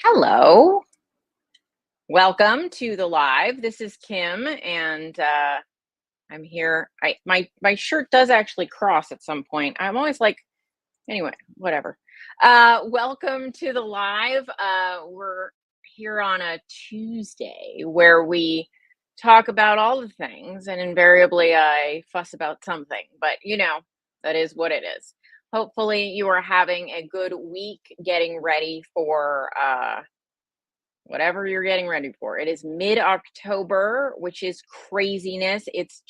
Hello. Welcome to the live. This is Kim and I'm here. My shirt does actually cross at some point. I'm always like anyway, whatever. Welcome to the live. We're here on a Tuesday where we talk about all the things and invariably I fuss about something, but that is what it is. Hopefully you are having a good week getting ready for whatever you're getting ready for. It is mid-October, which is craziness. It's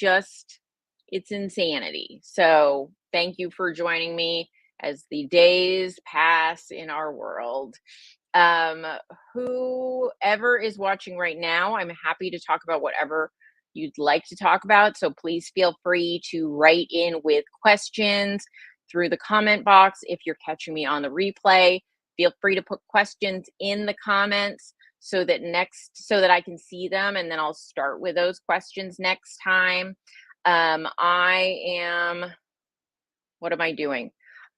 insanity. So thank you for joining me as the days pass in our world. Um, whoever is watching right now, I'm happy to talk about whatever you'd like to talk about. So please feel free to write in with questions through the comment box. If you're catching me on the replay, feel free to put questions in the comments so that I can see them and then I'll start with those questions next time. What am I doing?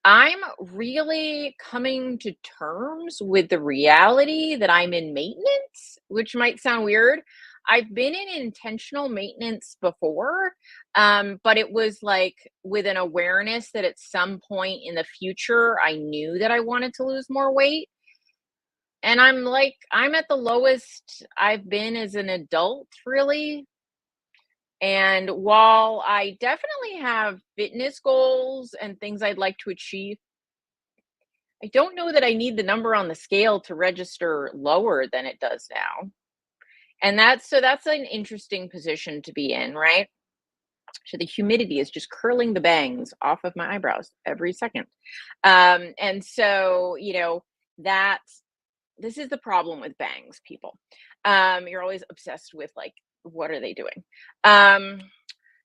I'm really coming to terms with the reality that I'm in maintenance, which might sound weird. I've been in intentional maintenance before, but it was like with an awareness that at some point in the future, I knew that I wanted to lose more weight. And I'm at the lowest I've been as an adult, really. And while I definitely have fitness goals and things I'd like to achieve, I don't know that I need the number on the scale to register lower than it does now. And that's an interesting position to be in, right? So the humidity is just curling the bangs off of my eyebrows every second. And so, that's this is the problem with bangs, people. You're always obsessed with like, what are they doing? Um,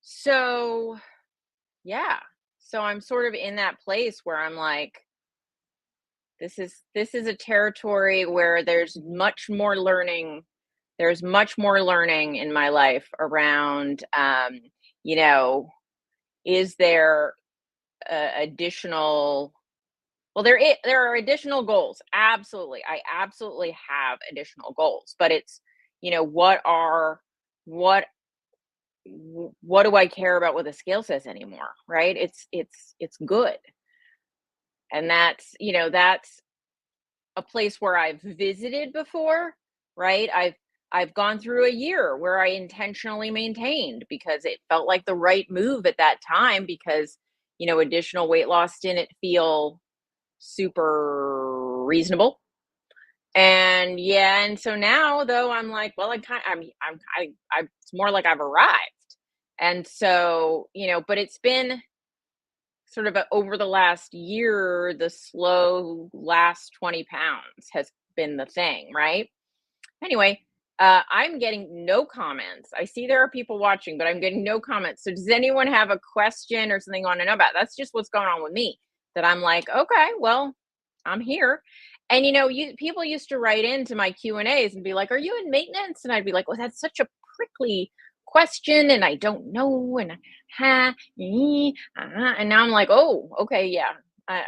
so yeah. So I'm sort of in that place where I'm like, this is a territory where there's much more learning in my life around you know, is there additional well, there are additional goals. Absolutely. I absolutely have additional goals, but it's, what what do I care about what the scale says anymore, right? It's good. And that's a place where I've visited before, right? I've gone through a year where I intentionally maintained because it felt like the right move at that time because, additional weight loss didn't feel super reasonable. And yeah, and so now though I'm like, well, it's more like I've arrived. And so, but it's been sort of over the last year, the slow last 20 pounds has been the thing, right? Anyway, I'm getting no comments. I see there are people watching, but I'm getting no comments. So does anyone have a question or something you want to know about? That's just what's going on with me. That I'm like, okay, well, I'm here. And people used to write into my Q&As and be like, "Are you in maintenance?" And I'd be like, "Well, that's such a prickly question, and I don't know." And and now I'm like, "Oh, okay, yeah.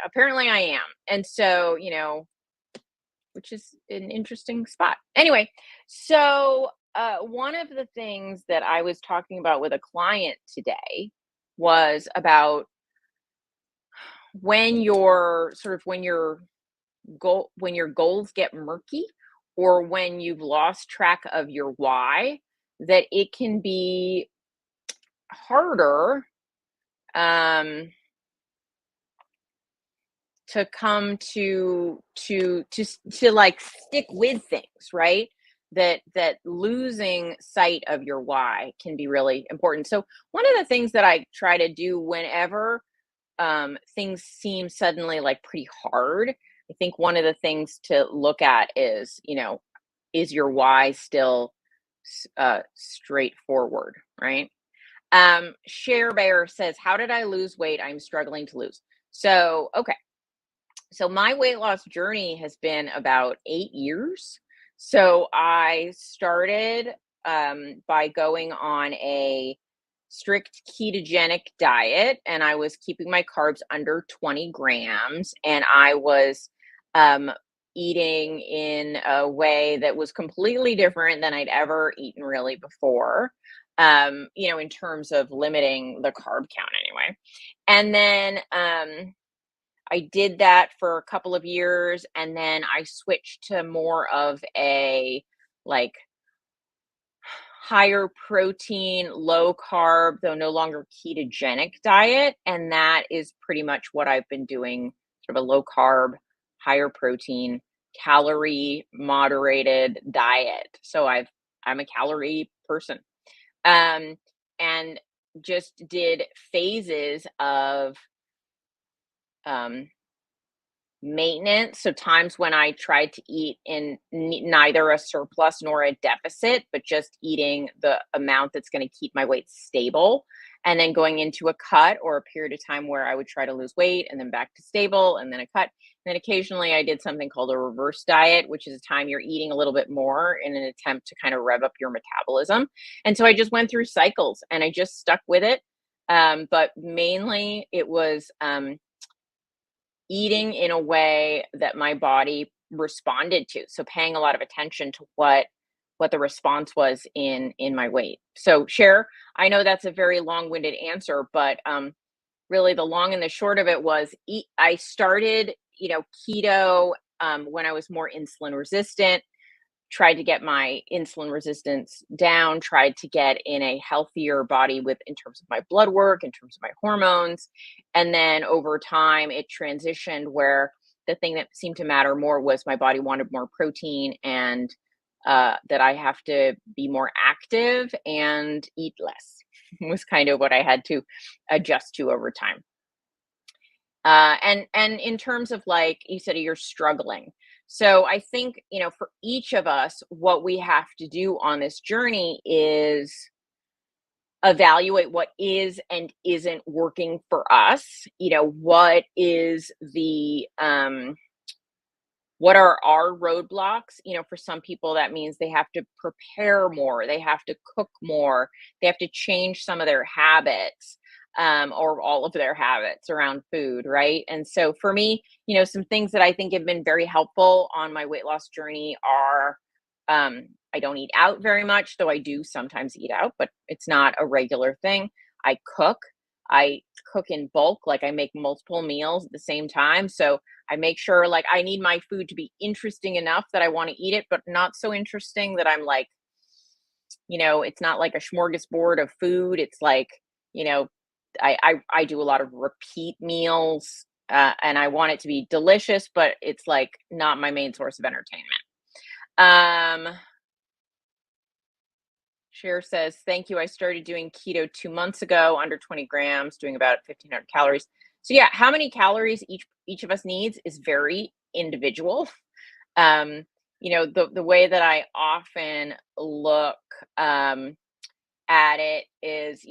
Apparently, I am." And so, which is an interesting spot. Anyway, so one of the things that I was talking about with a client today was about when your goals get murky or when you've lost track of your why, that it can be harder to come to like stick with things, right? That losing sight of your why can be really important. So one of the things that I try to do whenever things seem suddenly like pretty hard, I think one of the things to look at is, is your why still straightforward, right? Share Bear says, "How did I lose weight? I'm struggling to lose." So, okay. So my weight loss journey has been about 8 years. So I started by going on a strict ketogenic diet, and I was keeping my carbs under 20 grams, and I was um, eating in a way that was completely different than I'd ever eaten really before, in terms of limiting the carb count anyway. And then I did that for a couple of years, and then I switched to more of a like higher protein, low carb, though no longer ketogenic diet. And that is pretty much what I've been doing, sort of a low carb, higher protein, calorie moderated diet. So I'm a calorie person. Um, and just did phases of um maintenance. So times when I tried to eat in neither a surplus nor a deficit, but just eating the amount that's going to keep my weight stable. And then going into a cut or a period of time where I would try to lose weight and then back to stable and then a cut. And then occasionally I did something called a reverse diet, which is a time you're eating a little bit more in an attempt to kind of rev up your metabolism. And so I just went through cycles and I just stuck with it. But mainly it was eating in a way that my body responded to. So paying a lot of attention to what the response was in my weight. So Cher, I know that's a very long-winded answer, but really the long and the short of it was I started, keto when I was more insulin resistant, tried to get my insulin resistance down, tried to get in a healthier body with in terms of my blood work, in terms of my hormones. And then over time it transitioned where the thing that seemed to matter more was my body wanted more protein and that I have to be more active and eat less was kind of what I had to adjust to over time. And in terms of like you said, you're struggling. So I think, for each of us, what we have to do on this journey is evaluate what is and isn't working for us. What is what are our roadblocks? For some people, that means they have to prepare more, they have to cook more, they have to change some of their habits, or all of their habits around food, right? And so for me, some things that I think have been very helpful on my weight loss journey are I don't eat out very much, though I do sometimes eat out, but it's not a regular thing. I cook. I cook in bulk, like I make multiple meals at the same time. So I make sure like I need my food to be interesting enough that I want to eat it, but not so interesting that I'm like, it's not like a smorgasbord of food. It's like, you know, I do a lot of repeat meals, and I want it to be delicious, but it's like not my main source of entertainment. Um, Cher says, thank you. I started doing keto 2 months ago, under 20 grams, doing about 1,500 calories. So yeah, how many calories each of us needs is very individual. Um, the way that I often look at it is,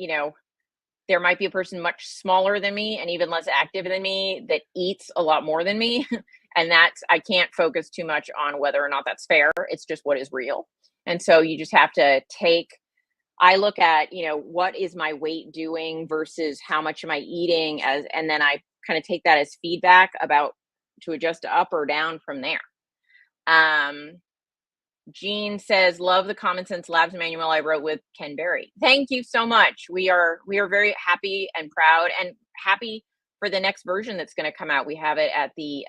there might be a person much smaller than me and even less active than me that eats a lot more than me. And I can't focus too much on whether or not that's fair. It's just what is real. And so you just have to I look at, what is my weight doing versus how much am I eating and then I kind of take that as feedback about to adjust up or down from there. Um, Jean says, love the Common Sense Labs manual I wrote with Ken Berry. Thank you so much. We are very happy and proud and happy for the next version that's going to come out. We have it at the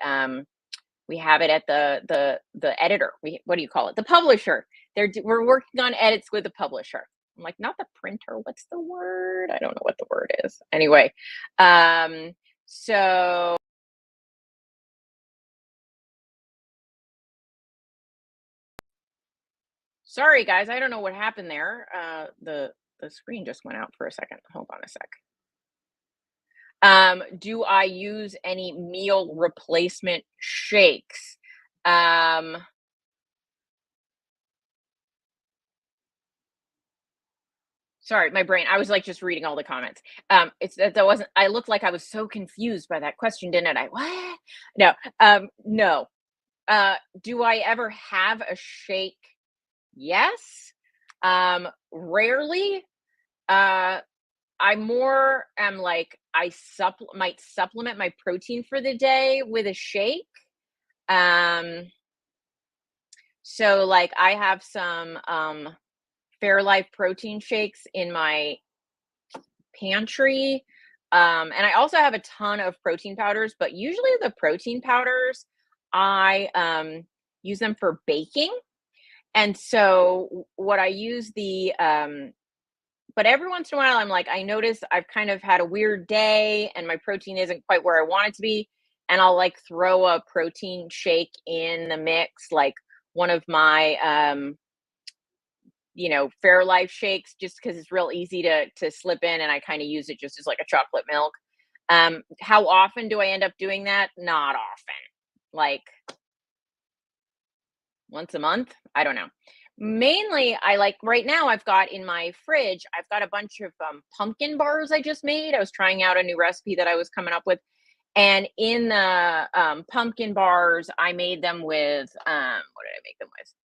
editor. What do you call it? The publisher. We're working on edits with the publisher. I'm like, not the printer. What's the word? I don't know what the word is. Anyway, so sorry guys, I don't know what happened there. The screen just went out for a second. Hold on a sec. Do I use any meal replacement shakes? Sorry, my brain. I was like just reading all the comments. It's that wasn't. I looked like I was so confused by that question, didn't I? What? No. No. Do I ever have a shake? Yes. Rarely. Uh, I more am like might supplement my protein for the day with a shake. Um, So, like, I have some Fairlife protein shakes in my pantry. And I also have a ton of protein powders, but usually the protein powders, I use them for baking. And so what I use but every once in a while, I'm like, I notice I've kind of had a weird day and my protein isn't quite where I want it to be. And I'll like throw a protein shake in the mix, like one of my Fairlife shakes, just because it's real easy to slip in, and I kind of use it just as like a chocolate milk. How often do I end up doing that? Not often. Like once a month? I don't know. Mainly, I like right now, I've got in my fridge, I've got a bunch of pumpkin bars I just made. I was trying out a new recipe that I was coming up with. And in the pumpkin bars, I made them with, what did I make them with?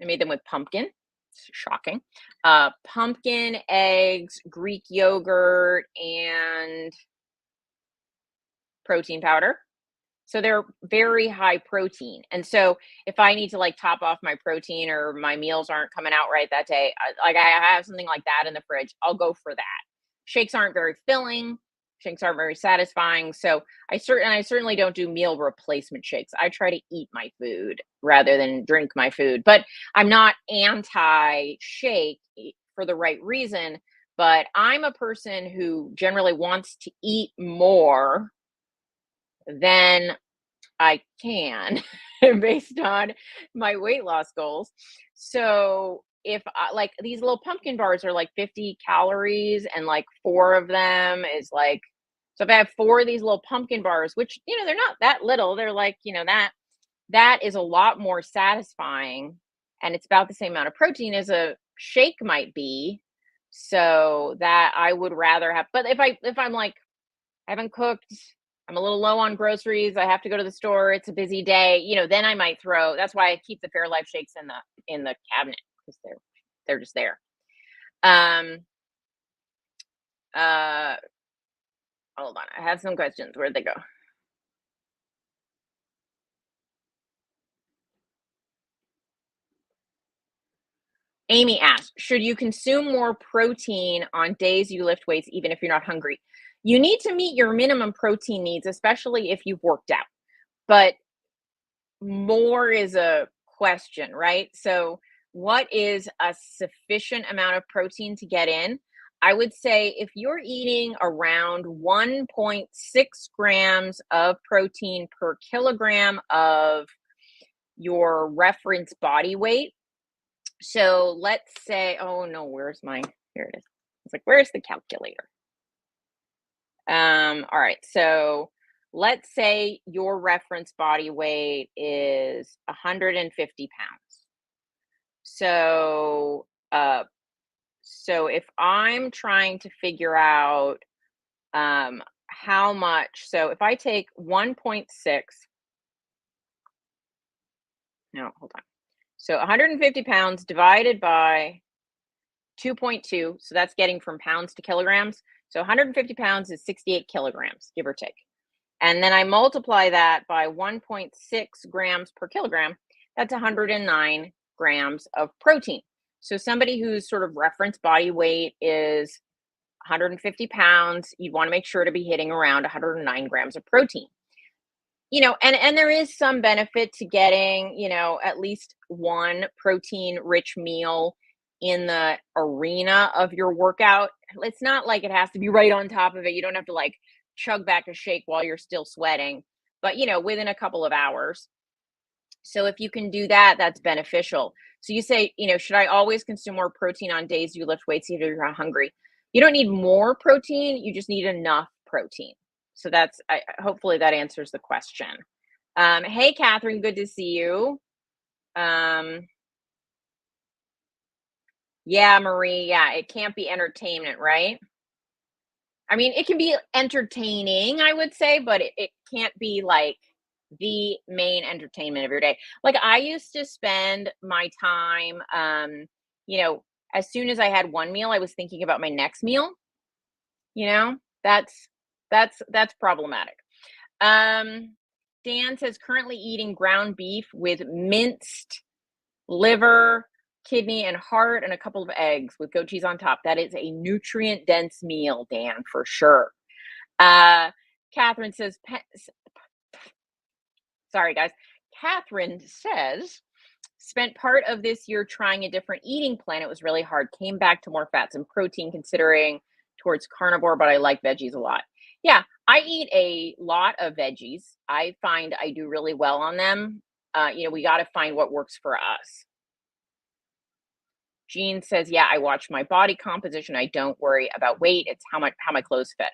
I made them with pumpkin. Shocking. Pumpkin, eggs, Greek yogurt, and protein powder. So they're very high protein. And so if I need to like top off my protein or my meals aren't coming out right that day, I have something like that in the fridge, I'll go for that. Shakes aren't very filling. Shakes aren't very satisfying. So I certainly don't do meal replacement shakes. I try to eat my food rather than drink my food. But I'm not anti shake for the right reason. But I'm a person who generally wants to eat more than I can based on my weight loss goals. So if I, like these little pumpkin bars are like 50 calories and like four of them is like, so if I have four of these little pumpkin bars, which, they're not that little, they're like, that is a lot more satisfying, and it's about the same amount of protein as a shake might be. So that I would rather have, but if I'm like, I haven't cooked, I'm a little low on groceries, I have to go to the store, it's a busy day, then I might throw, that's why I keep the Fairlife shakes in the cabinet, because they're just there. Um uh Hold on. I have some questions. Where'd they go? Amy asked, should you consume more protein on days you lift weights, even if you're not hungry? You need to meet your minimum protein needs, especially if you've worked out. But more is a question, right? So, what is a sufficient amount of protein to get in? I would say if you're eating around 1.6 grams of protein per kilogram of your reference body weight. So let's say, oh no, here it is. It's like, where's the calculator? All right. So let's say your reference body weight is 150 pounds. So, so if I'm trying to figure out how much, so if I take 1.6, no, hold on. So 150 pounds divided by 2.2, so that's getting from pounds to kilograms. So 150 pounds is 68 kilograms, give or take. And then I multiply that by 1.6 grams per kilogram, that's 109 grams of protein. So somebody whose sort of reference body weight is 150 pounds, you'd want to make sure to be hitting around 109 grams of protein. And there is some benefit to getting, at least one protein rich meal in the arena of your workout. It's not like it has to be right on top of it. You don't have to like chug back a shake while you're still sweating, but within a couple of hours. So if you can do that, that's beneficial. So you say, should I always consume more protein on days you lift weights even if you're not hungry? You don't need more protein, you just need enough protein. So hopefully that answers the question. Hey, Catherine, good to see you. Um, yeah, Marie, yeah, it can't be entertainment, right? I mean, it can be entertaining, I would say, but it can't be like the main entertainment of your day. Like I used to spend my time, you know, as soon as I had one meal, I was thinking about my next meal, you know, that's that's problematic. Um, Dan says currently eating ground beef with minced liver, kidney, and heart, and a couple of eggs with goat cheese on top. That is a nutrient dense meal, Dan, for sure. Uh, Catherine says, sorry guys. Catherine says, spent part of this year trying a different eating plan. It was really hard. Came back to more fats and protein, considering towards carnivore, but I like veggies a lot. Yeah, I eat a lot of veggies. I find I do really well on them. We got to find what works for us. Jean says, yeah, I watch my body composition. I don't worry about weight. It's how my clothes fit.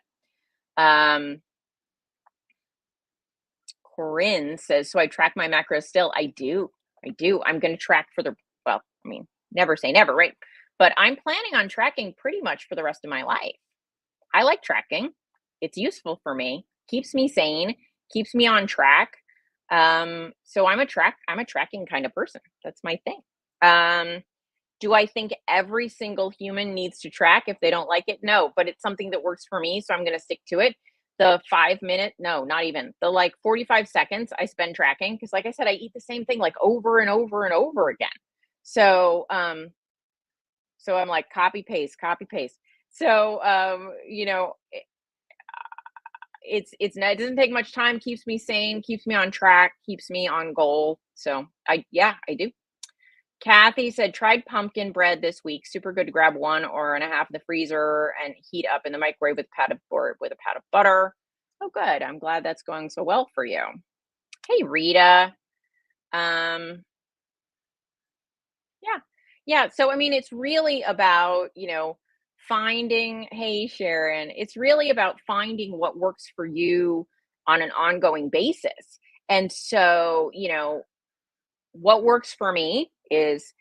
Corinne says, so I track my macros still. I do. I'm going to track well, I mean, never say never, right? But I'm planning on tracking pretty much for the rest of my life. I like tracking. It's useful for me, keeps me sane, keeps me on track. So I'm a tracking kind of person. That's my thing. Do I think every single human needs to track if they don't like it? No, but it's something that works for me, so I'm going to stick to it. The 5 minute, no, not even the like 45 seconds I spend tracking, because like I said, I eat the same thing like over and over and over again. So so I'm like copy paste. So it doesn't take much time, keeps me sane, keeps me on track, keeps me on goal. So I do. Kathy said, tried pumpkin bread this week. Super good to grab 1.5 in the freezer and heat up in the microwave with a pat of butter. Oh, good. I'm glad that's going so well for you. Hey, Rita. Yeah. Yeah. So, I mean, it's really about, hey, Sharon, it's really about finding what works for you on an ongoing basis. And so, what works for me is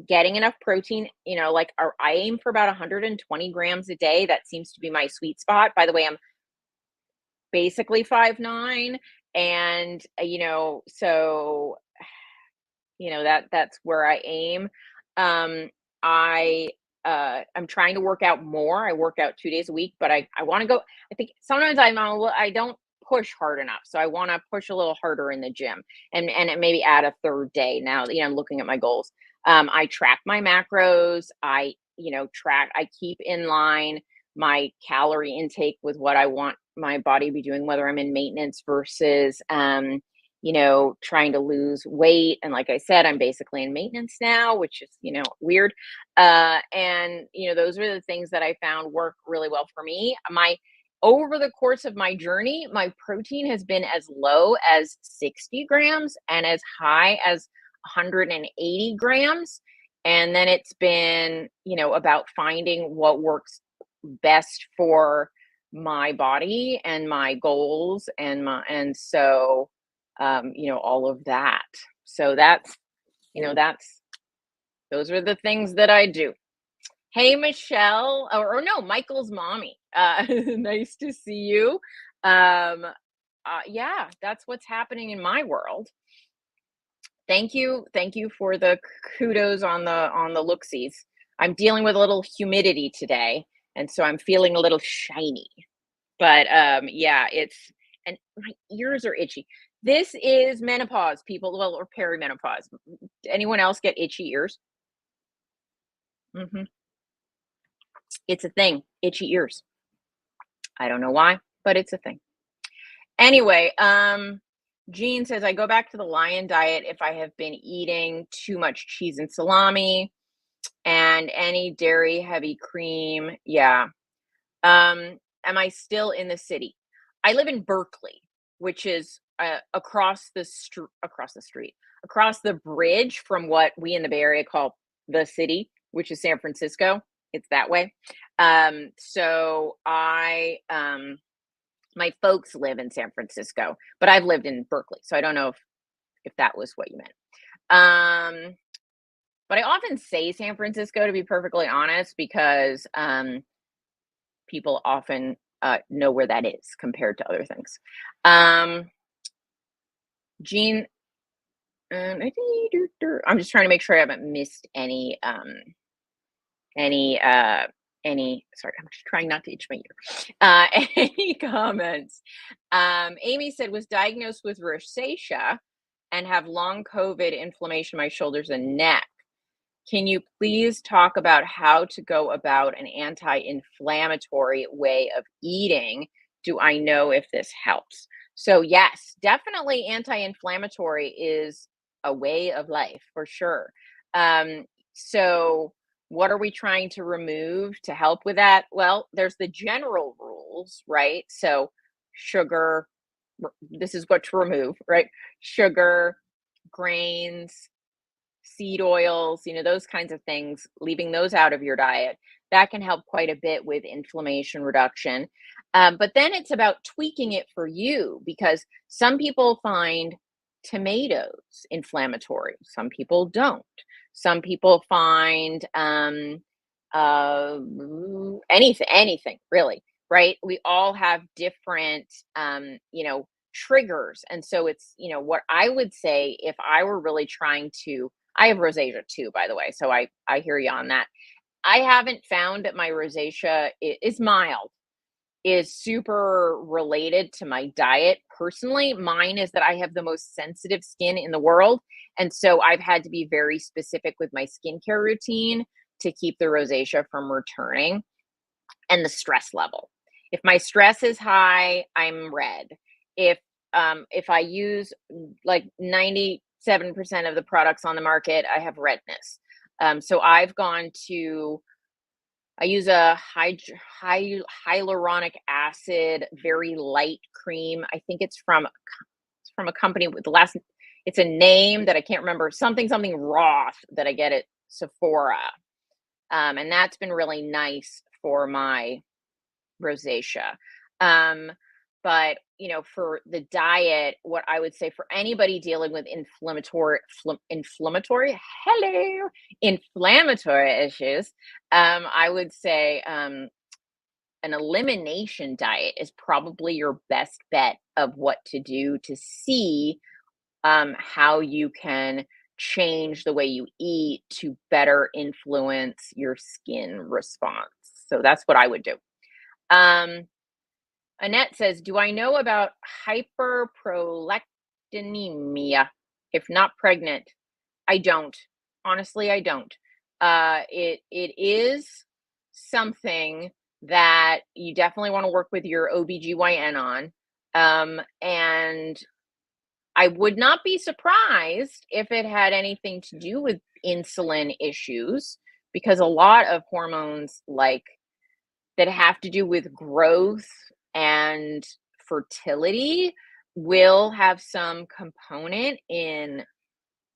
getting enough protein, like I aim for about 120 grams a day. That seems to be my sweet spot. By the way, I'm basically 5'9", and so that's where I aim. I'm trying to work out more. I work out 2 days a week, but I want to go. I think sometimes I don't push hard enough, so I want to push a little harder in the gym, and maybe add a third day. Now I'm looking at my goals. I track my macros. I keep in line my calorie intake with what I want my body to be doing, whether I'm in maintenance versus trying to lose weight. And like I said, I'm basically in maintenance now, which is, weird. And those are the things that I found work really well for me. Over the course of my journey, my protein has been as low as 60 grams and as high as 180 grams. And then it's been, about finding what works best for my body and my goals and so all of that. So those are the things that I do. Hey, Michelle, or no, Michael's mommy. Nice to see you. Yeah, that's what's happening in my world. Thank you for the kudos on the looksies. I'm dealing with a little humidity today, and so I'm feeling a little shiny. But yeah, and my ears are itchy. This is menopause, people. Well, or perimenopause. Anyone else get itchy ears? It's a thing. Itchy ears. I don't know why, but it's a thing. Anyway, Jean says, I go back to the lion diet if I have been eating too much cheese and salami and any dairy, heavy cream. Yeah. Am I still in the city? I live in Berkeley, which is across the bridge from what we in the Bay Area call the city, which is San Francisco. It's that way. So my folks live in San Francisco, but I've lived in Berkeley, so I don't know if that was what you meant. But I often say San Francisco, to be perfectly honest, because people often know where that is compared to other things. Jean, I'm just trying to make sure I haven't missed any. Sorry, I'm just trying not to itch my ear. Any comments? Amy said, was diagnosed with rosacea and have long COVID inflammation in my shoulders and neck. Can you please talk about how to go about an anti-inflammatory way of eating? Do I know if this helps? So, yes, definitely anti-inflammatory is a way of life for sure. Um, so, what are we trying to remove to help with that? Well, there's the general rules, right? So, sugar, this is what to remove, right? Sugar, grains, seed oils, those kinds of things, leaving those out of your diet, that can help quite a bit with inflammation reduction. But then it's about tweaking it for you because some people find tomatoes inflammatory, some people don't. Some people find uh, anything really, right? We all have different, triggers. And so it's, what I would say if I were really trying to, I have rosacea too, by the way, so I hear you on that. I haven't found that my rosacea is mild, is super related to my diet. Personally, mine is that I have the most sensitive skin in the world, and so I've had to be very specific with my skincare routine to keep the rosacea from returning, and the stress level. If my stress is high, I'm red. If I use like 97% of the products on the market, I have redness. So I've gone to I use a hyaluronic acid, very light cream. I think it's from a company with the last. It's a name that I can't remember. Something Roth that I get at Sephora, and that's been really nice for my rosacea. Um, but for the diet, what I would say for anybody dealing with inflammatory issues, I would say an elimination diet is probably your best bet of what to do to see how you can change the way you eat to better influence your skin response. So that's what I would do. Um, Annette says, "Do I know about hyperprolactinemia if not pregnant?" I don't. Honestly, I don't. It is something that you definitely want to work with your OBGYN on. And I would not be surprised if it had anything to do with insulin issues because a lot of hormones like that have to do with growth and fertility will have some component in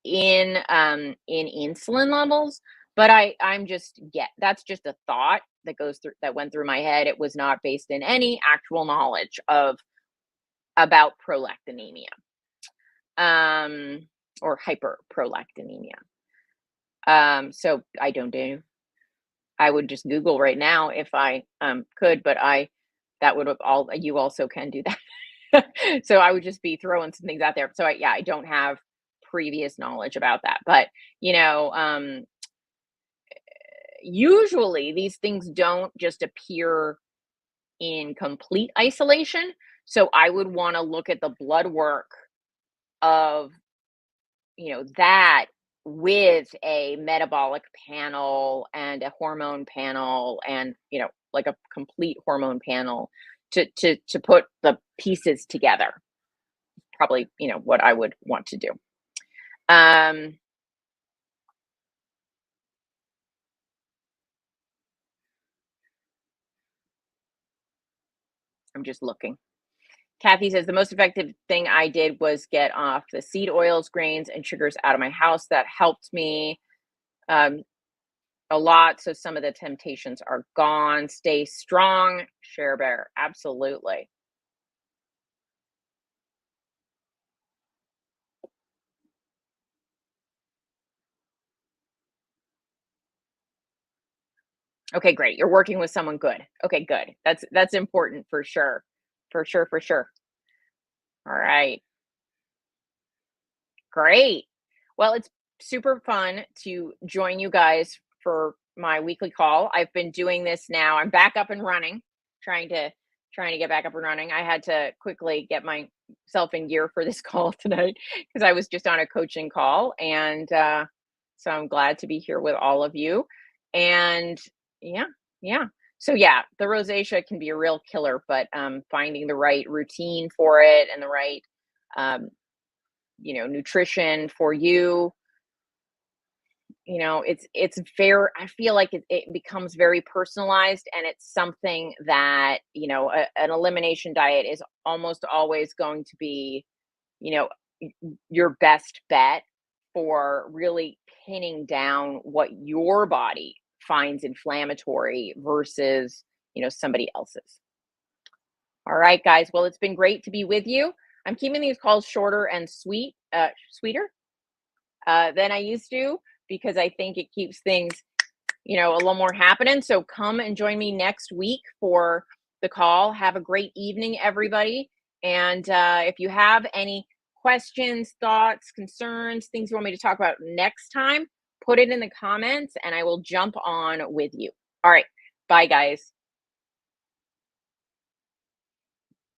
insulin levels. But I'm just that's just a thought that went through my head. It was not based in any actual knowledge of about prolactinemia, um or hyperprolactinemia. So I don't do. I would just Google right now if I could, but I that would have all you also can do that. So I would just be throwing some things out there. So I don't have previous knowledge about that. But usually these things don't just appear in complete isolation. So I would want to look at the blood work of that with a metabolic panel and a hormone panel and like a complete hormone panel to put the pieces together. Probably what I would want to do. um I'm just looking. Kathy says the most effective thing I did was get off the seed oils, grains, and sugars out of my house. That helped me um a lot. So some of the temptations are gone. Stay strong, Share Bear. Absolutely. Okay, great. You're working with someone good. Okay, good. That's important for sure. For sure, for sure. All right. Great. Well, it's super fun to join you guys for my weekly call. I've been doing this now. I'm back up and running, trying to trying to get back up and running. I had to quickly get myself in gear for this call tonight because I was just on a coaching call, and so I'm glad to be here with all of you. And yeah, yeah. So yeah, the rosacea can be a real killer, but finding the right routine for it and the right um, nutrition for you, it's very, I feel like it becomes very personalized, and it's something that, an elimination diet is almost always going to be, you know your best bet for really pinning down what your body finds inflammatory versus, somebody else's. All right, guys, well, it's been great to be with you. I'm keeping these calls shorter and sweeter than I used to, because I think it keeps things, a little more happening. So come and join me next week for the call. Have a great evening, everybody. And if you have any questions, thoughts, concerns, things you want me to talk about next time, put it in the comments and I will jump on with you. All right. Bye, guys.